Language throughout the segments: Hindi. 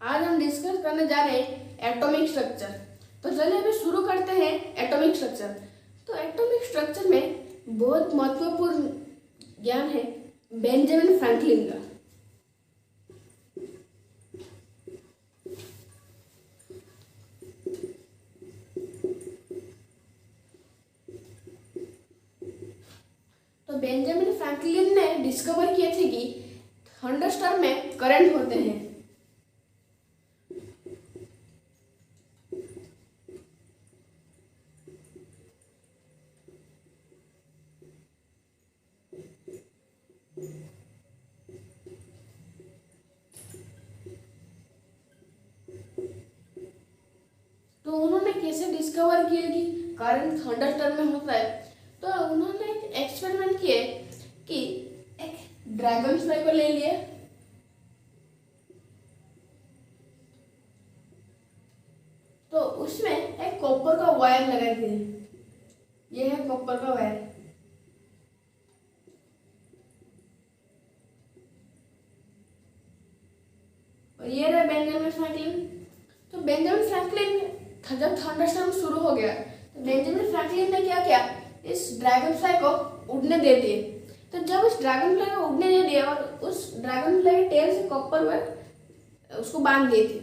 आज हम डिस्कस करने जा रहे हैं एटॉमिक स्ट्रक्चर। तो चलिए अभी शुरू करते हैं एटॉमिक स्ट्रक्चर। तो एटॉमिक स्ट्रक्चर में बहुत महत्वपूर्ण ज्ञान है बेंजामिन फ्रैंकलिन का। तो बेंजामिन फ्रैंकलिन ने डिस्कवर किए थे कि थंडरस्टॉर्म में करंट होते हैं। तो उन्होंने कैसे डिस्कवर किया कि करंट थंडरस्टॉर्म में होता है। तो उन्होंने एक एक्सपेरिमेंट किए कि एक ड्रैगन फ्लाई को ले लिए, तो उसमें एक कॉपर का वायर लगा दिए। ये है कॉपर का वायर। और ये रहा बेंजामिन फ्रैंकलिन। तो बेंजामिन फ्रैंकलिन जब थंडरस्टॉर्म शुरू हो गया तो बेंजामिन फ्रैंकलिन ने क्या किया, इस ड्रैगन फ्लाई को उड़ने दे दिए। तो जब इस ड्रैगन फ्लाई को उड़ने दे दिया और उस ड्रैगन फ्लाई के टेल से कॉपर वायर उसको बांध दिए थे,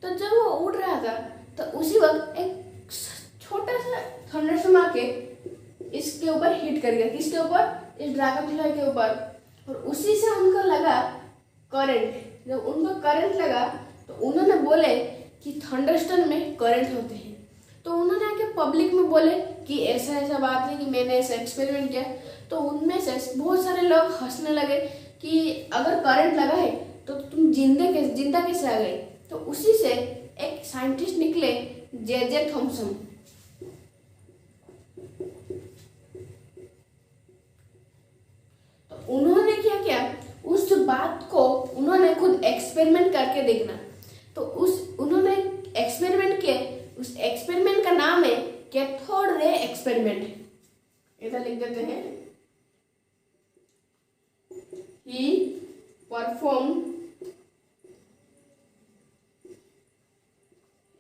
तो जब वो उड़ रहा था तो उसी वक्त एक छोटा सा थंडरस्टॉर्म आके इसके ऊपर हिट कर गया। किसके ऊपर? इस ड्रैगन फ्लाई के ऊपर। और उसी से उनको लगा करंट। जब उनको करंट लगा तो उन्होंने बोले कि थंडरस्टॉर्म में करंट होते हैं। तो उन्होंने आके पब्लिक में बोले कि ऐसा ऐसा बात है कि मैंने ऐसा एक्सपेरिमेंट किया। तो उनमें से बहुत सारे लोग हंसने लगे कि अगर करंट लगा है तो तुम जिंदा कैसे आ गए। तो उसी से एक साइंटिस्ट निकले, जे थॉमसन। तो उन्होंने क्या किया, उस बात को उन्होंने खुद एक्सपेरिमेंट करके देखना। तो उन्होंने एक्सपेरिमेंट किए। उस एक्सपेरिमेंट का नाम है कैथोड रे एक्सपेरिमेंट। इधर लिख देते हैं। He performed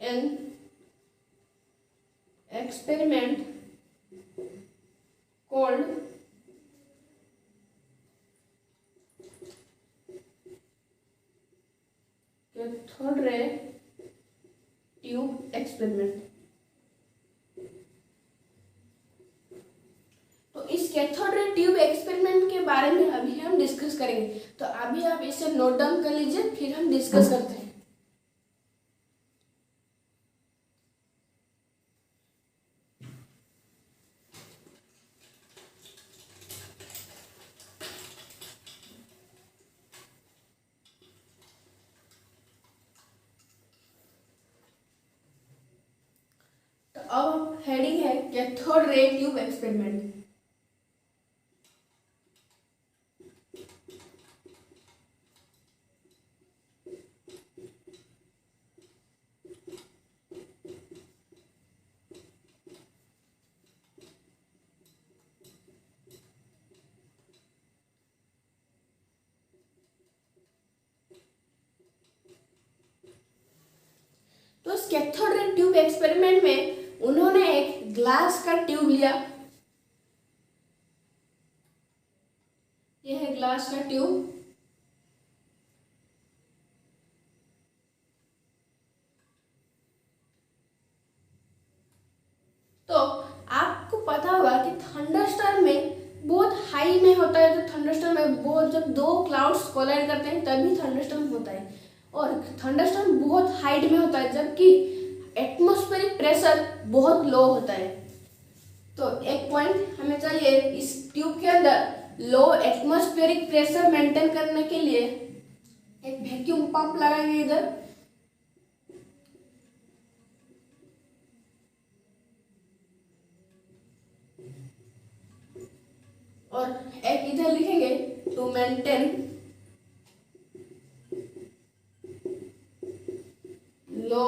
an experiment called cathode ray tube experiment. तो इस कैथोड रे ट्यूब एक्सपेरिमेंट के बारे में अभी हम डिस्कस करेंगे। तो अभी आप इसे नोट डाउन कर लीजिए, फिर हम डिस्कस करते हैं। तो अब हेडिंग है कैथोड रे ट्यूब एक्सपेरिमेंट। तो इस कैथोड रे ट्यूब एक्सपेरिमेंट में उन्होंने एक ग्लास का ट्यूब लिया। यह है ग्लास का ट्यूब। तो आपको पता होगा कि थंडरस्टॉर्म में बहुत हाई में होता है। तो थंडरस्टॉर्म में बहुत, जब दो क्लाउड्स कोलाइड करते हैं तभी थंडरस्टॉर्म होता है। और थंडरस्टॉर्म बहुत हाइट में होता है, जबकि एटमॉस्फेरिक प्रेशर बहुत लो होता है। तो एक पॉइंट हमें चाहिए, इस ट्यूब के अंदर लो एटमॉस्फेरिक प्रेशर मेंटेन करने के लिए एक वैक्यूम पंप लगाएंगे इधर। और एक इधर लिखेंगे to maintain low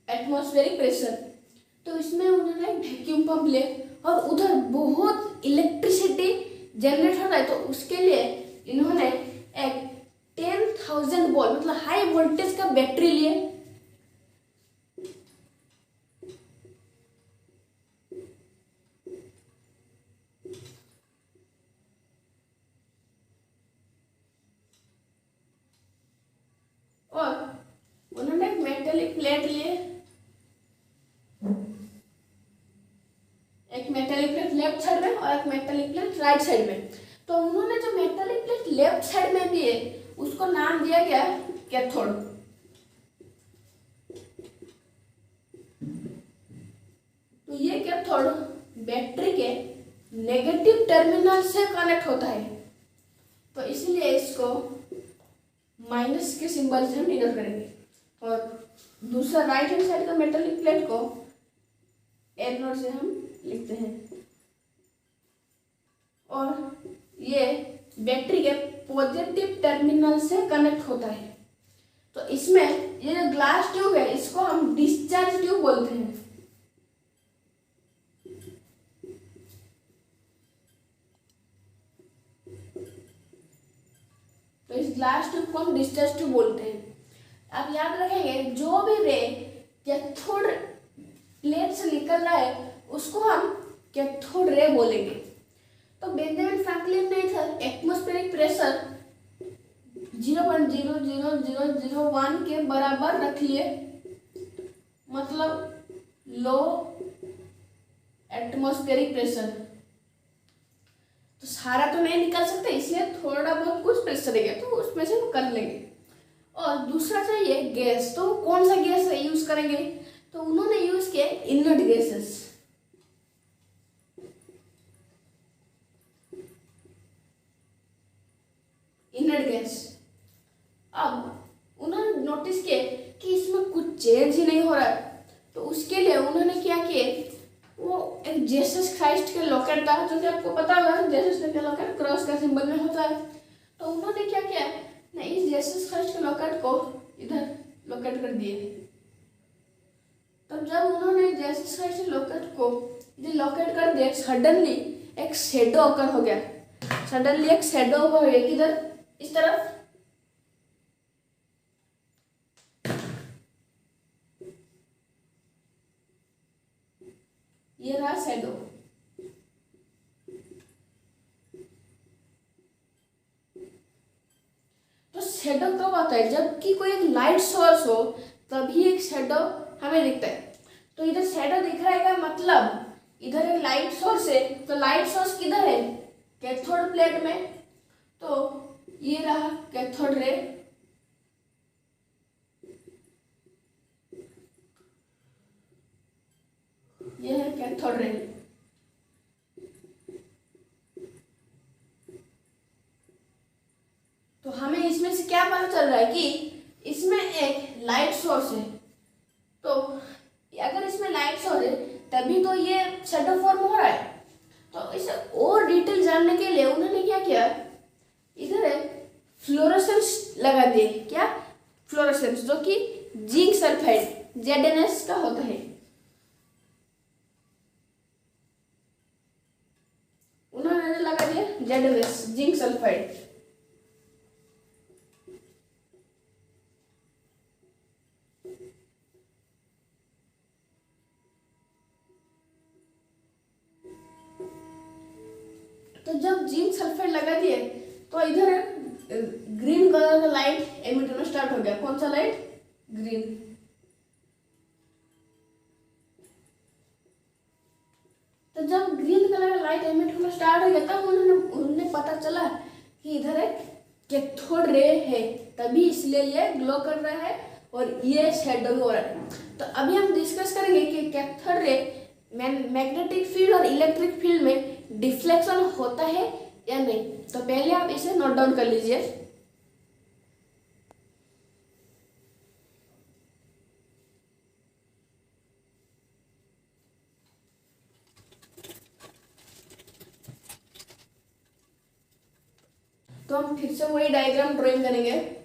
atmospheric pressure. तो इसमें उन्होंने वैक्यूम पंप ले और उधर बहुत इलेक्ट्रिसिटी जनरेट होता है, तो उसके लिए इन्होंने एक 10,000 वोल्ट मतलब हाई वोल्टेज का बैटरी लिए। और उन्होंने एक मेटेलिक प्लेट लिए, एक मेटेलिक प्लेट लेफ्ट साइड में और एक मेटेलिक प्लेट राइट साइड में। तो उन्होंने जो मेटेलिक प्लेट लेफ्ट साइड में दिए उसको नाम दिया गया कैथोड। तो ये कैथोड बैटरी के नेगेटिव टर्मिनल से कनेक्ट होता है, तो इसलिए इसको माइनस के सिंबल से हम डिनोट करेंगे। और दूसरा राइट हैंड साइड का मेटेलिक प्लेट को एन नोट से हम लिखते हैं। और ये बैटरी के पॉजिटिव टर्मिनल से कनेक्ट होता है। तो इसमें ये जो ग्लास ट्यूब है इसको हम डिस्चार्ज ट्यूब बोलते हैं। तो इस ग्लास ट्यूब को हम डिस्चार्ज ट्यूब बोलते हैं। आप याद रखेंगे जो भी रे कैथोड प्लेट से निकल रहा है उसको हम कैथोड रे बोलेंगे। तो बेंजामिन फ्रैंकलिन ने इधर एटमॉस्फेरिक प्रेशर 0.00001 के बराबर रख लिए, मतलब लो एटमॉस्फेरिक प्रेशर। तो सारा तो नहीं निकाल सकते इसलिए थोड़ा बहुत कुछ प्रेशर है तो उसमें से हम कर लेंगे। और दूसरा चाहिए गैस, तो कौन सा गैस यूज करेंगे? तो उन्होंने यूज किया इनर्ट गैसेस। Inert gas. अब उन्होंने नोटिस किया कि इसमें कुछ चेंज ही नहीं हो रहा है, तो उसके लिए उन्होंने क्या किया, वो एक जीसस क्राइस्ट के लॉकेट था, जो कि आपको पता होगा जीसस का लॉकेट क्रॉस का सिंबल में होता है। तो उन्होंने क्या किया ना, इस जीसस क्राइस्ट के लॉकेट को इधर लॉकेट कर दिए। तब जब उन्होंने जीसस क्राइस्ट के लॉकेट को इधर लॉकेट कर दिया, सडनली एक शैडो ऑकर हो गया। सडनली एक शैडो हो गया किधर, इस तरफ। ये रहा शैडो। तो शैडो कब आता है? जबकि कोई एक लाइट सोर्स हो तभी एक शैडो हमें दिखता है। तो इधर शैडो दिख रहा है का मतलब इधर एक लाइट सोर्स है, तो लाइट सोर्स किधर है? कैथोड प्लेट में। तो ये रहा कैथोड रे। ये है कैथोड रे। तो हमें इसमें से क्या पता चल रहा है कि इसमें एक लाइट सोर्स है। तो अगर इसमें लाइट सोर्स है तभी तो ये शैडो फॉर्म हो रहा है। तो इसे और डिटेल जानने के लिए उन्होंने क्या किया, इधर एक फ्लोरोसेंस लगा दिए। क्या? फ्लोरोसेंस, जो कि जिंक सल्फाइड ZnS का होता है। उन्होंने लगा दिया ZnS, जिंक सल्फाइड। तो जब जिंक सल्फाइड लगा दिए तो इधर ग्रीन कलर का लाइट एमिट होना स्टार्ट हो गया। कौन सा लाइट? ग्रीन। तो जब ग्रीन कलर का लाइट एमिट होना स्टार्ट हो गया तब उन्हें पता चला कि इधर एक कैथोड रे है, तभी इसलिए ये ग्लो कर रहा है और ये शैडो हो रहा है। तो अभी हम डिस्कस करेंगे कि कैथोड रे मैग्नेटिक फील्ड और इलेक्ट्रिक फील्ड में डिफ्लेक्शन होता है या नहीं। तो पहले आप इसे नोट डाउन कर लीजिए। तो हम फिर से वही डायग्राम ड्राइंग करेंगे।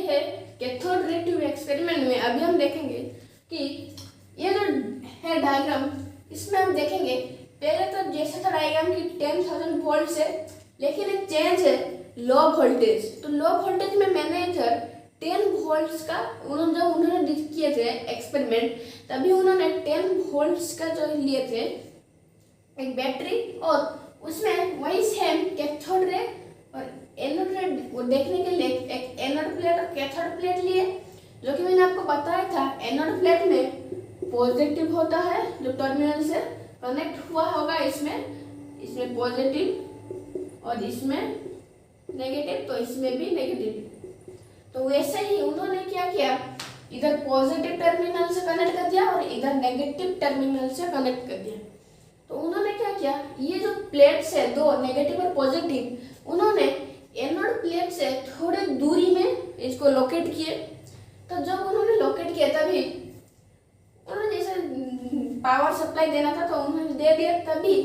है कैथोड रे ट्यूब एक्सपेरिमेंट में अभी हम देखेंगे कि ये जो है डायग्राम, इसमें हम देखेंगे पहले तो जैसा था डायग्राम की 10,000 वोल्ट से, लेकिन एक चेंज है लो वोल्टेज। तो लो वोल्टेज में मैंने इधर 10 वोल्ट्स का जब उन्होंने किए थे एक्सपेरिमेंट, तभी उन्होंने 10 वोल्ट्स का जो लिए थे एक बैटरी, और उसमें वही सेम कैथोड रे और एनोड रे वो देखने के लिए एक एनोड प्लेट और कैथोड प्लेट लिए, जो कि मैंने आपको बताया था एनोड प्लेट में पॉजिटिव होता है जो टर्मिनल से कनेक्ट हुआ होगा, इसमें पॉजिटिव और इसमें नेगेटिव, तो इसमें भी नेगेटिव। तो वैसे ही उन्होंने क्या किया, इधर पॉजिटिव टर्मिनल से कनेक्ट कर दिया और इधर नेगेटिव टर्मिनल से कनेक्ट कर दिया। तो उन्होंने क्या किया, ये जो प्लेट्स है दो नेगेटिव और पॉजिटिव, उन्होंने एनोड प्लेट से थोड़े दूरी में इसको लोकेट किए। तो जब उन्होंने लोकेट किया तभी उन्होंने जैसे पावर सप्लाई देना था तो उन्होंने दे दिया, तभी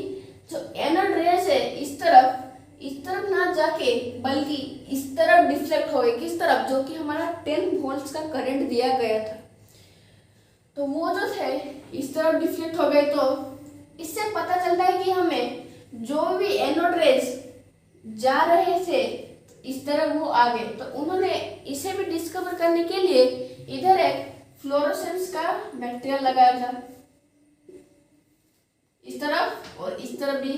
जो एनोड रेस है इस तरफ ना जाके बल्कि इस तरफ डिफ्लेक्ट हो गई। किस तरफ, जो कि हमारा 10 वोल्ट्स का करंट दिया गया था, तो वो जो थे इस तरफ डिफ्लेक्ट हो गए। तो इससे पता चलता है कि हमें जो भी एनोड रेस जा रहे थे इस तरफ वो आ गए। तो उन्होंने इसे भी डिस्कवर करने के लिए इधर एक फ्लोरोसेंस का मटेरियल लगाया था इस तरफ, और इस तरफ भी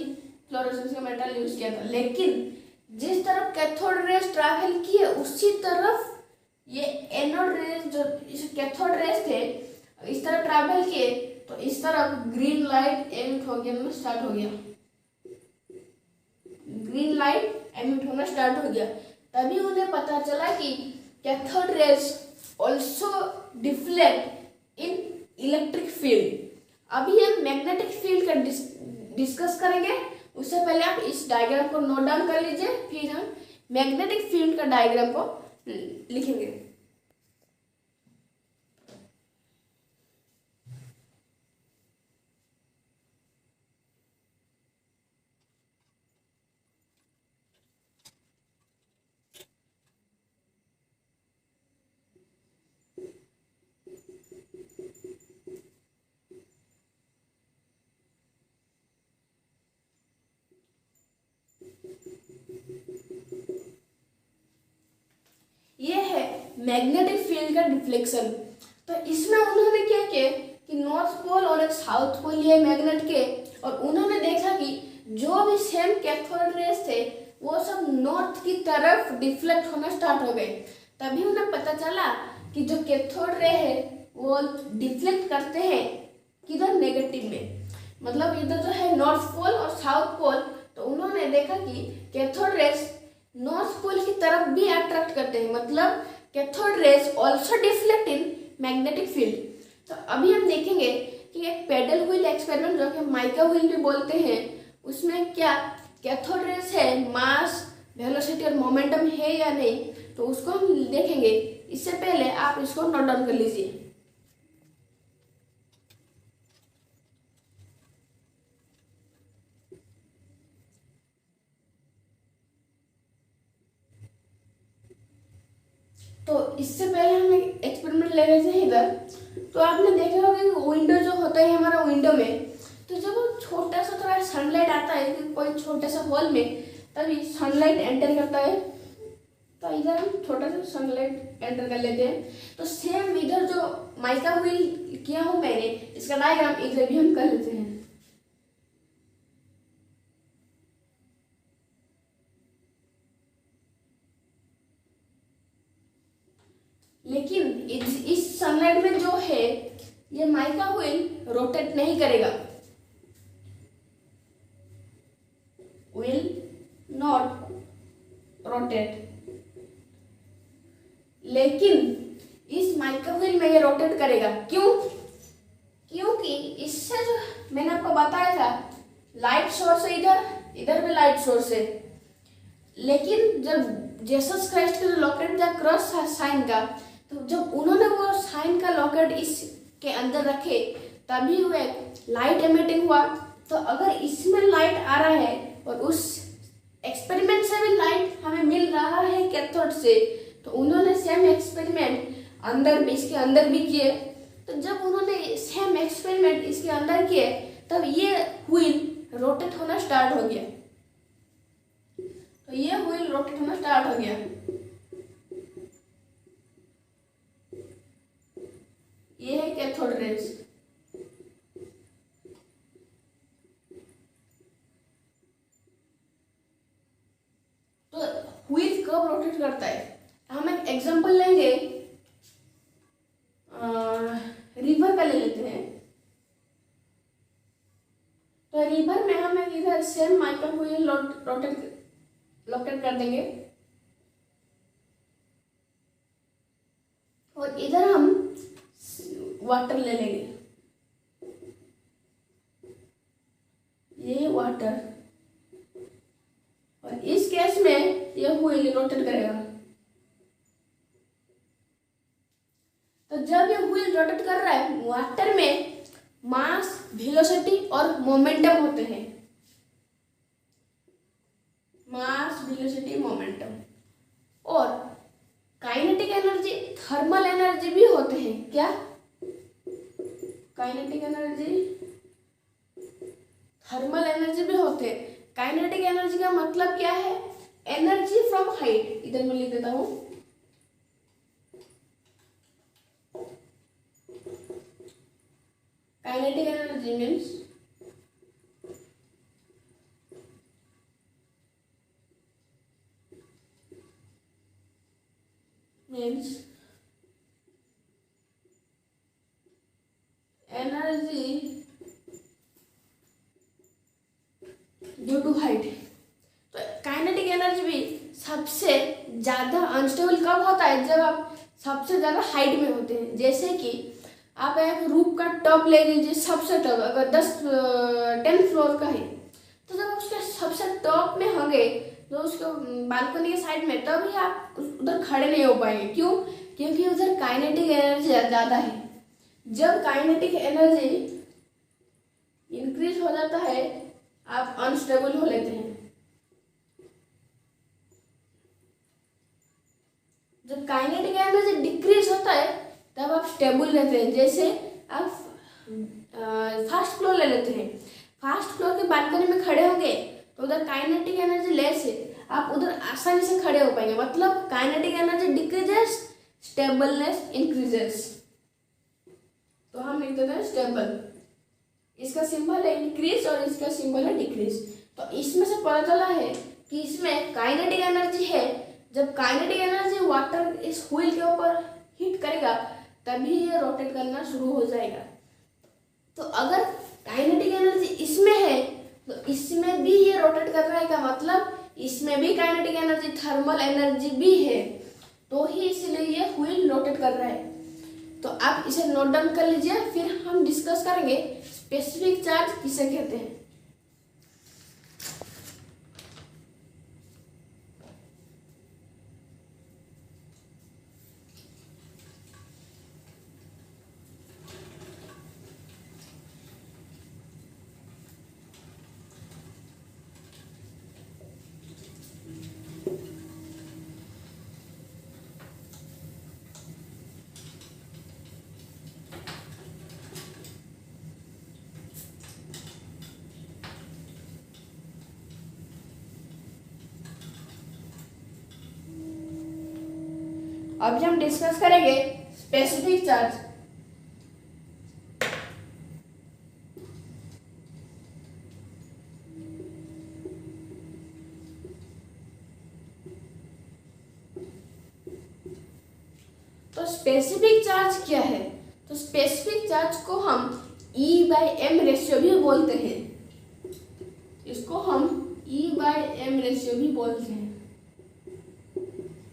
फ्लोरोसेंस का मेटल यूज किया था। लेकिन जिस तरफ कैथोड रेस ट्रैवल किए उसी तरफ ये एनोड रेस जो इस कैथोड रेस थे इस तरफ ट्रैवल किए, तो इस तरफ ग्रीन लाइट एमिट हो गया, स्टार्ट हो गया, ग्रीन लाइट एमिट होना स्टार्ट हो गया। तभी उन्हें पता चला कि कैथोड रेस ऑल्सो डिफ्लेक्ट इन इलेक्ट्रिक फील्ड। अभी हम मैग्नेटिक फील्ड का डिस्कस करेंगे, उससे पहले आप इस डायग्राम को नोट डाउन कर लीजिए, फिर हम मैग्नेटिक फील्ड का डायग्राम को लिखेंगे। ये है मैग्नेटिक फील्ड का डिफ्लेक्शन। तो इसमें उन्होंने क्या किया कि नॉर्थ पोल और एक साउथ पोल लिए मैग्नेट के, और उन्होंने देखा कि जो भी सेम कैथोड रेस थे वो सब नॉर्थ की तरफ डिफ्लेक्ट होना स्टार्ट हो गए। तभी उन्हें पता चला कि जो कैथोड रे है वो डिफ्लेक्ट करते हैं किधर, नेगेटिव में, मतलब इधर जो है नॉर्थ पोल और साउथ पोल। तो उन्होंने देखा कि कैथोड रेस नॉर्थ पोल की तरफ भी अट्रैक्ट करते हैं, मतलब cathode rays also deflect in magnetic field. तो अभी हम देखेंगे कि एक पेडल व्हील एक्सपेरिमेंट जो कि माइका व्हील भी बोलते हैं, उसमें क्या कैथोड रेस है, मास, वेलोसिटी और मोमेंटम है या नहीं, तो उसको हम देखेंगे। इससे पहले आप इसको नोट डाउन कर लीजिए। तो इससे पहले हम एक एक्सपेरिमेंट ले रहे थे इधर। तो आपने देखा होगा कि विंडो जो होता है हमारा विंडो में, तो जब वो छोटा सा थोड़ा सनलाइट आता है कोई छोटे सा हॉल में, तभी सनलाइट एंटर करता है। तो इधर हम छोटा सा सनलाइट एंटर कर लेते हैं। तो सेम इधर जो माइका व्हील किया हूँ मैंने, इसका डायग्राम इधर भी हम कर लेते हैं। लेकिन इस सनलाइट में जो है ये माइका व्हील रोटेट नहीं करेगा, विल नॉट रोटेट। लेकिन इस माइका व्हील में ये रोटेट करेगा, क्यों? क्योंकि इससे जो मैंने आपको बताया था लाइट सोर्स है, इधर भी लाइट सोर्स है। लेकिन जब जीसस क्राइस्ट का लॉकेट था क्रॉस साइन का, तो जब उन्होंने वो साइन का लॉकेट इसके अंदर रखे तभी वो एक लाइट एमिटिंग हुआ। तो अगर इसमें लाइट आ रहा है और उस एक्सपेरिमेंट से भी लाइट हमें मिल रहा है कैथोड से, तो उन्होंने सेम एक्सपेरिमेंट अंदर भी, इसके अंदर भी किए। तो जब उन्होंने सेम एक्सपेरिमेंट इसके अंदर किए तब ये व्हील रोटेट होना स्टार्ट हो गया। तो ये व्हील रोटेट होना स्टार्ट हो गया। ये है कैथोड रेज। तो व्हील कब रोटेट करता है? हम एक एग्जांपल लेंगे, रिवर का ले लेते हैं। तो रिवर में हम एक इधर सेम माइक्रो व्हील रोटेट कर देंगे और इधर हम वाटर ले लेंगे। ये वाटर, और इस केस में यह व्हील रोटेट करेगा। तो जब ये व्हील रोटेट कर रहा है, वाटर में मास, वेलोसिटी और मोमेंटम होते हैं। मास, वेलोसिटी, मोमेंटम। और काइनेटिक एनर्जी, थर्मल एनर्जी भी होते हैं। क्या? काइनेटिक एनर्जी, थर्मल एनर्जी भी होते हैं। काइनेटिक एनर्जी का मतलब क्या है? Energy from height. इधर मैं लिख देता हूं, kinetic energy means energy due to height. तो काइनेटिक एनर्जी भी सबसे ज्यादा अनस्टेबल कब होता है? जब आप सबसे ज्यादा हाइट में होते हैं। जैसे कि आप एक रूफ का टॉप ले लीजिए, सबसे टॉप, अगर 10 फ्लोर का है, तो जब आप उसके सबसे टॉप में होंगे, तो उसको बालकनी के साइड में, तभी आप उधर खड़े नहीं हो पाएंगे। क्यों? क्योंकि उधर काइनेटिक एनर्जी ज्यादा है। जब काइनेटिक एनर्जी इंक्रीज हो जाता है, आप अनस्टेबल हो लेते हैं। जब काइनेटिक एनर्जी डिक्रीज होता है, तब आप स्टेबल रहते हैं। जैसे आप फर्स्ट फ्लोर ले लेते हैं, फर्स्ट फ्लोर के बालकनी में खड़े होंगे, तो उधर काइनेटिक एनर्जी लेस है, आप उधर आसानी से खड़े हो पाएंगे। मतलब काइनेटिक एनर्जी डिक्रीजेस, स्टेबलनेस इंक्रीजेस। तो हम लिख देते हैं स्टेबल। इसका सिंबल है इंक्रीज और इसका सिंबल है डिक्रीज। तो इसमें से पता चला है कि इसमें काइनेटिक एनर्जी है। जब काइनेटिक एनर्जी वाटर इस व्हील के ऊपर हिट करेगा, तभी ये रोटेट करना शुरू हो जाएगा। तो अगर काइनेटिक एनर्जी इसमें है, तो इसमें भी ये रोटेट कर रहा है का मतलब इसमें भी काइनेटिक एनर्जी, थर्मल एनर्जी भी है, तो ही इसलिए ये व्हील रोटेट कर रहा है। तो आप इसे नोट डाउन कर लीजिए, फिर हम डिस्कस करेंगे स्पेसिफिक चार्ज किसे कहते हैं। अभी हम डिस्कस करेंगे स्पेसिफिक चार्ज। तो स्पेसिफिक चार्ज क्या है? तो स्पेसिफिक चार्ज को हम E/m रेशियो भी बोलते हैं। इसको हम E/m रेशियो भी बोलते हैं।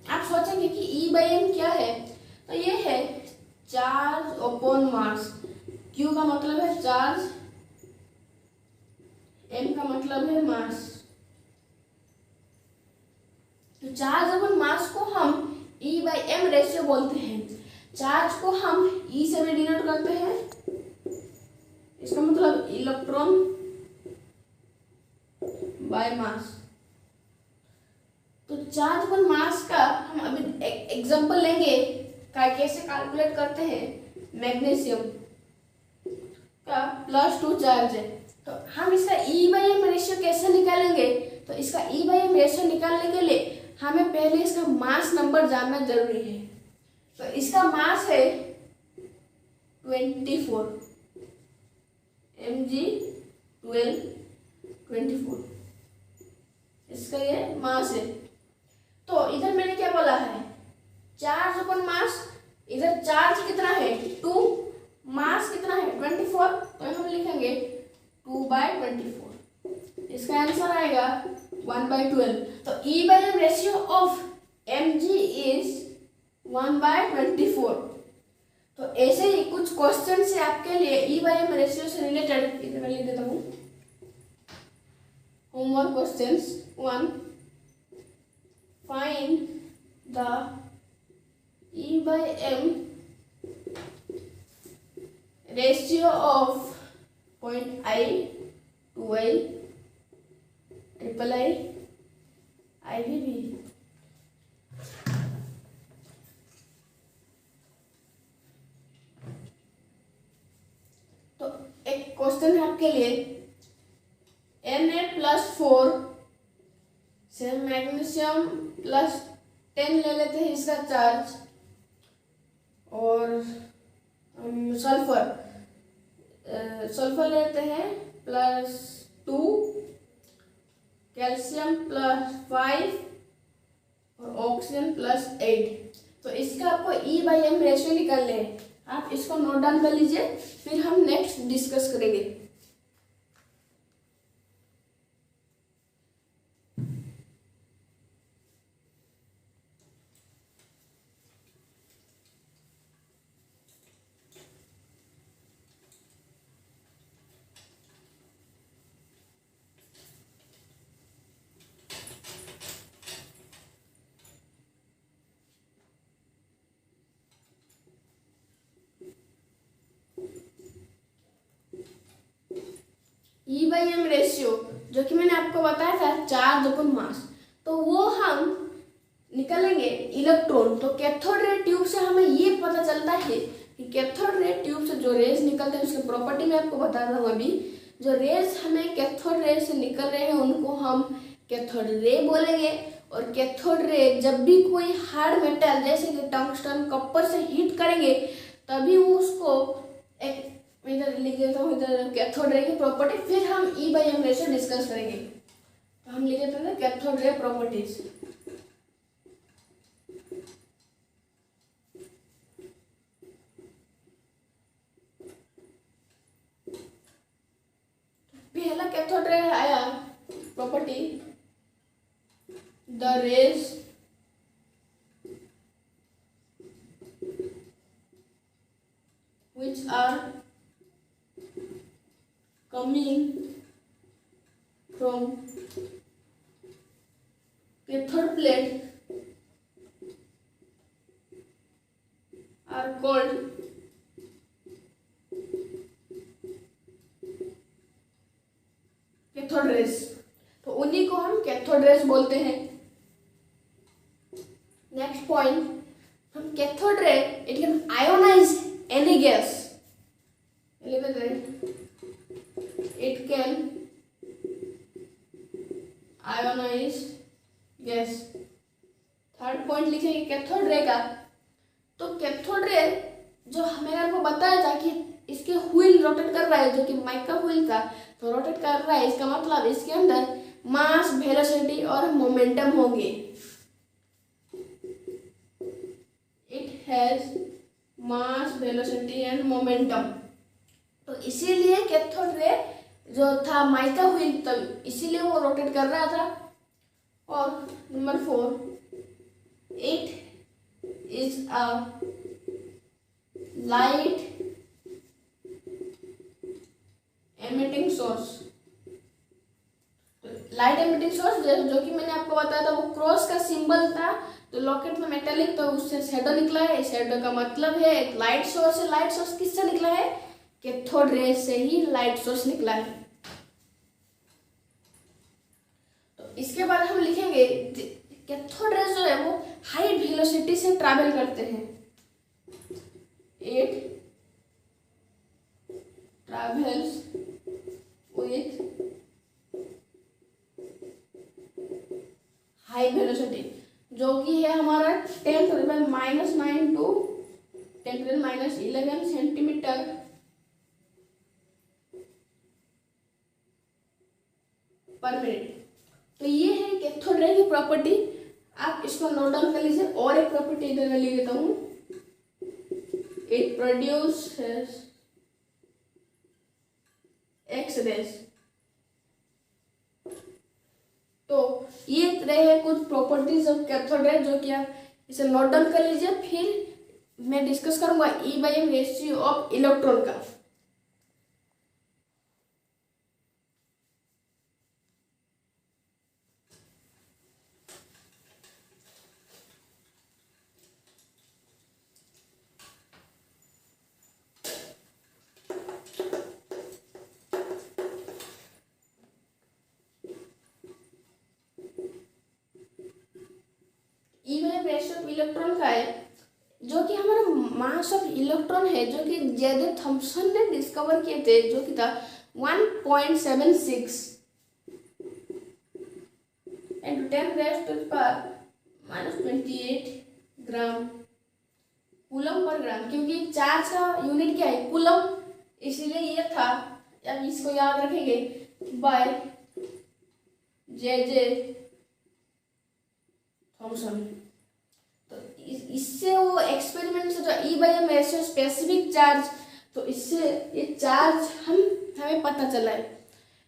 आप सोचेंगे कि E/m क्या है? तो ये है चार्ज अपॉन मास। Q का मतलब है चार्ज, M का मतलब है मास। तो चार्ज अपॉन मास को हम E/m रेशियो बोलते हैं। चार्ज को हम E से भी डिनोट करते हैं, इसका मतलब इलेक्ट्रॉन बाय मास। तो चार्ज पर मास का हम अभी एग्जांपल लेंगे कैसे कैलकुलेट करते हैं। मैग्नीशियम का +2 चार्ज है, तो हम इसका E/m रेशियो कैसे निकालेंगे। तो इसका E/m रेशियो निकालने के लिए हमें पहले इसका मास नंबर जानना जरूरी है। तो इसका मास है 24 Mg12 24, इसका ये मास है। तो इधर मैंने क्या बोला है, चार्ज अपन मास, इधर चार्ज कितना है 2, मास कितना है 24, तो हम लिखेंगे 2/24, इसका आंसर आएगा 1/12। तो E/m ratio of Mg is 1/24। तो ऐसे ही कुछ क्वेश्चन से आपके लिए E/m रेशियो से रिलेटेड इधर मैं लिख देता हूँ। Homework questions 1, find the E/m ratio of point I to I, triple I, IVV। तो एक क्वेश्चन है आपके लिए, Na+4 से मैग्नीशियम +10 ले लेते हैं इसका चार्ज, और सल्फर लेते हैं +2, कैल्शियम +5 और ऑक्सीजन +8। तो इसका आपको E/m रेशियो निकालने हैं। आप इसको नोट डाउन कर लीजिए, फिर हम नेक्स्ट डिस्कस करेंगे। E/m रेशियो जो कि मैंने आपको बताया था चार्ज अपन मास, तो वो हम निकालेंगे इलेक्ट्रॉन। तो कैथोड रे ट्यूब से हमें ये पता चलता है कि कैथोड रे ट्यूब से जो रेज निकलते हैं उसकी प्रॉपर्टी मैं आपको बता रहा हूँ अभी। जो रेज हमें कैथोड रे से निकल रहे हैं उनको हम कैथोड रे बोलेंगे। और कैथोड रे जब भी कोई हार्ड मेटल जैसे कि टंगस्टन कॉपर से हीट करेंगे तभी वो उसको एक, इधर लिख देता हूँ इधर कैथोड रे की प्रॉपर्टी, फिर हम E/m रेशियो डिस्कस करेंगे। तो हम लिख देते हैं कैथोड रे प्रॉपर्टीज। पहला कैथोड रे आया property, the rays which are coming from cathode plate are called cathode rays. तो उन्हीं को हम कैथोड रेज बोलते हैं। नेक्स्ट पॉइंट, हम cathode ray it can ionize any gas, it can ionize gas. Third point लिखेंगे कैथोड रे का। तो कैथोड रे जो मैंने आपको बताया था कि इसके व्हील रोटेट कर रहा है, जो कि माइका व्हील था, तो रोटेट कर रहा है, इसका मतलब इसके अंदर मास, वेलोसिटी और मोमेंटम होंगे। It has mass, velocity and momentum. तो इसीलिए कैथोड रे जो था माइका व्हील, तब इसीलिए वो रोटेट कर रहा था। और number 4, it is a light emitting source. Light emitting source जो कि मैंने आपको बताया था वो क्रॉस का सिंबल था, तो लॉकेट में मेटेलिक, तो उससे शैडो निकला है। शैडो का मतलब है एक लाइट सोर्स है। लाइट सोर्स किससे निकला है, कैथोड रे से ही लाइट सोर्स निकला है। तो इसके बाद हम लिखेंगे कैथोड रेज जो है वो हाई वेलोसिटी से ट्रैवल करते हैं। It travels with high velocity, जो कि है हमारा 10⁻⁻9 टू 10⁻11 सेंटीमीटर पर मिनट। तो ये है कैथोड रे की प्रॉपर्टी। आप इसको नोट डाउन कर लीजिए। और एक प्रॉपर्टी इधर मैं लिख देता हूँ, इट प्रोड्यूसेस एक्स रेज। तो ये रहे कुछ प्रॉपर्टीज ऑफ कैथोड रे, जो कि आप इसे नोट डाउन कर लीजिए। फिर मैं डिस्कस करूंगा E/m रेशियो ऑफ इलेक्ट्रॉन का। E/m रेशियो ऑफ इलेक्ट्रॉन का है, जो कि हमारा मास ऑफ इलेक्ट्रॉन है, जो कि जे थॉम्सन ने डिस्कवर किए थे, जो कि था 1.76 into 10⁻⁻28 ग्राम कूलम पर ग्राम। क्योंकि चार्ज का यूनिट क्या है, कूलम, इसीलिए ये था। अब इसको याद रखेंगे बाय जे थॉम्सन। तो इससे वो एक्सपेरिमेंट से जो E/m रेशियो स्पेसिफिक चार्ज, तो इससे ये चार्ज हमें पता चला है।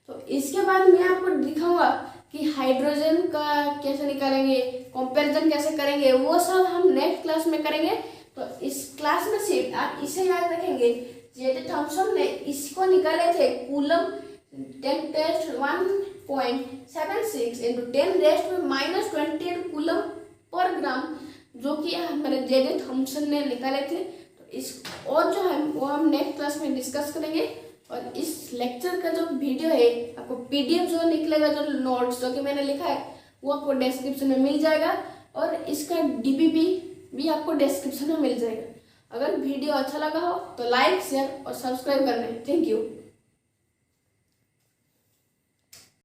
तो इसके बाद मैं आपको दिखाऊंगा कि हाइड्रोजन का कैसे निकालेंगे, कंपैरिजन कैसे करेंगे, वो सब हम नेक्स्ट क्लास में करेंगे। तो इस क्लास में सिर्फ आप इसे याद रखेंगे, जे थॉम्सन ने इसको निकाले थे कूलम 1.76 into 10⁻⁻28 कूलम पर ग्राम, जो कि हमारे जे थॉम्सन ने निकाले थे। तो इस और जो है वो हम नेक्स्ट क्लास में डिस्कस करेंगे। और इस लेक्चर का जो वीडियो है, आपको PDF जो निकलेगा, जो नोट्स जो कि मैंने लिखा है, वो आपको डिस्क्रिप्शन में मिल जाएगा। और इसका DPP भी आपको डिस्क्रिप्शन में मिल जाएगा। अगर वीडियो अच्छा लगा हो तो लाइक, शेयर और सब्सक्राइब करना है। Thank you.